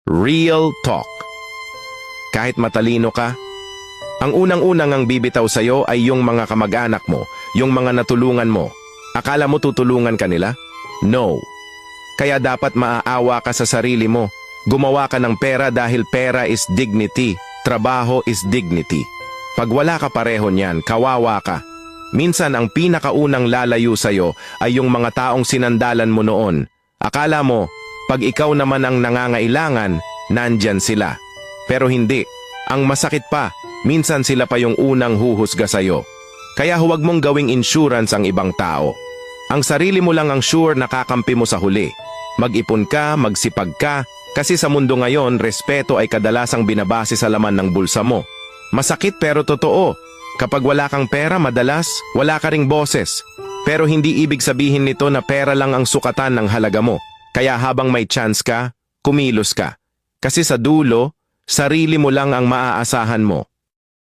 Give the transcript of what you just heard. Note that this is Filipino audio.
Real talk. Kahit matalino ka, ang unang-unang ang bibitaw sa'yo ay yung mga kamag-anak mo, yung mga natulungan mo. Akala mo tutulungan ka nila? No. Kaya dapat maaawa ka sa sarili mo. Gumawa ka ng pera dahil pera is dignity. Trabaho is dignity. Pag wala ka pareho niyan, kawawa ka. Minsan ang pinakaunang lalayo sa'yo ay yung mga taong sinandalan mo noon. Akala mo, pag ikaw naman ang nangangailangan, nandyan sila. Pero hindi. Ang masakit pa, minsan sila pa yung unang huhusga sa'yo. Kaya huwag mong gawing insurance ang ibang tao. Ang sarili mo lang ang sure na kakampi mo sa huli. Mag-ipon ka, magsipag ka, kasi sa mundo ngayon, respeto ay kadalasang binabase sa laman ng bulsa mo. Masakit pero totoo. Kapag wala kang pera, madalas, wala ka ring boses. Pero hindi ibig sabihin nito na pera lang ang sukatan ng halaga mo. Kaya habang may chance ka, kumilos ka. Kasi sa dulo, sarili mo lang ang maaasahan mo.